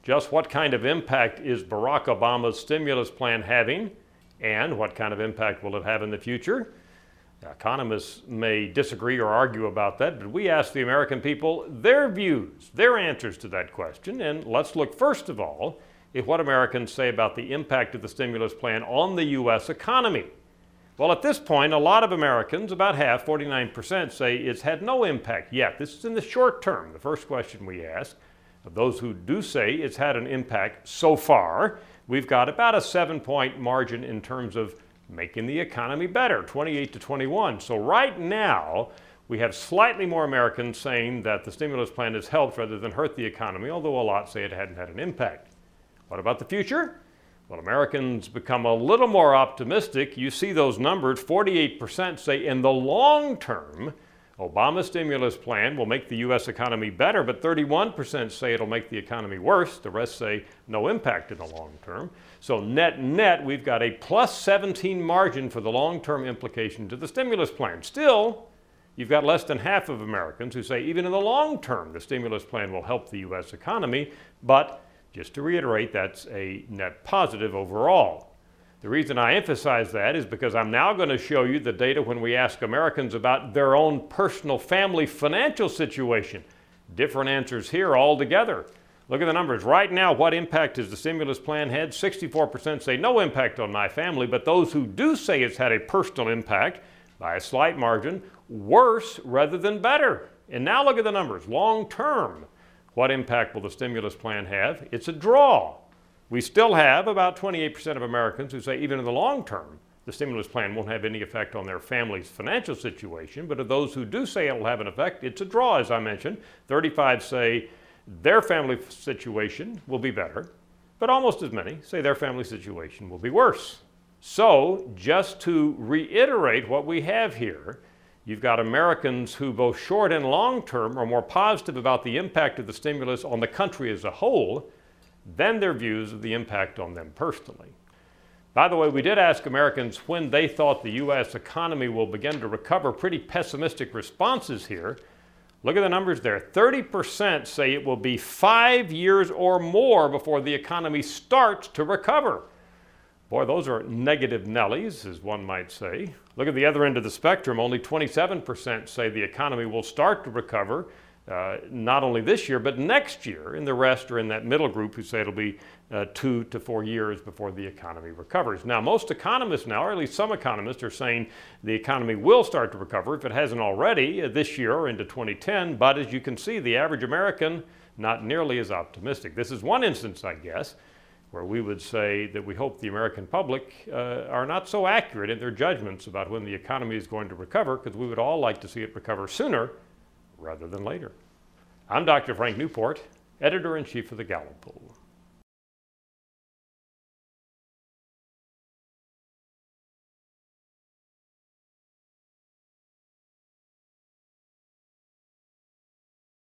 just what kind of impact is Barack Obama's stimulus plan having, and what kind of impact will it have in the future? Economists may disagree or argue about that, but we ask the American people their views, their answers to that question. And let's look first of all at what Americans say about the impact of the stimulus plan on the U.S. economy. Well, at this point, a lot of Americans, about half, 49%, say it's had no impact yet. This is in the short term. The first question we ask, of those who do say it's had an impact so far, we've got about a 7-point margin in terms of making the economy better, 28 to 21. So right now, we have slightly more Americans saying that the stimulus plan has helped rather than hurt the economy, although a lot say it hadn't had an impact. What about the future? Well, Americans become a little more optimistic. You see those numbers. 48% say in the long term, Obama's stimulus plan will make the U.S. economy better, but 31% say it'll make the economy worse. The rest say no impact in the long term. So net, we've got a plus 17 margin for the long-term implications of the stimulus plan. Still, you've got less than half of Americans who say even in the long term, the stimulus plan will help the U.S. economy, but just to reiterate, that's a net positive overall. The reason I emphasize that is because I'm now going to show you the data when we ask Americans about their own personal family financial situation. Different answers here altogether. Look at the numbers. Right now, what impact has the stimulus plan had? 64% say no impact on my family, but those who do say it's had a personal impact, by a slight margin, worse rather than better. And now look at the numbers. Long term, what impact will the stimulus plan have? It's a draw. We still have about 28% of Americans who say even in the long term, the stimulus plan won't have any effect on their family's financial situation, but of those who do say it will have an effect, it's a draw, as I mentioned. 35 say their family situation will be better, but almost as many say their family situation will be worse. So, just to reiterate what we have here, you've got Americans who both short and long term are more positive about the impact of the stimulus on the country as a whole than their views of the impact on them personally. By the way, we did ask Americans when they thought the U.S. economy will begin to recover. Pretty pessimistic responses here. Look at the numbers there. 30% say it will be 5 years or more before the economy starts to recover. Boy, those are negative Nellies, as one might say. Look at the other end of the spectrum. Only 27% say the economy will start to recover, not only this year, but next year. And the rest are in that middle group who say it'll be 2 to 4 years before the economy recovers. Now, most economists now, or at least some economists, are saying the economy will start to recover, if it hasn't already, this year or into 2010. But as you can see, the average American, not nearly as optimistic. This is one instance, I guess, where we would say that we hope the American public are not so accurate in their judgments about when the economy is going to recover, because we would all like to see it recover sooner rather than later. I'm Dr. Frank Newport, Editor-in-Chief of the Gallup poll.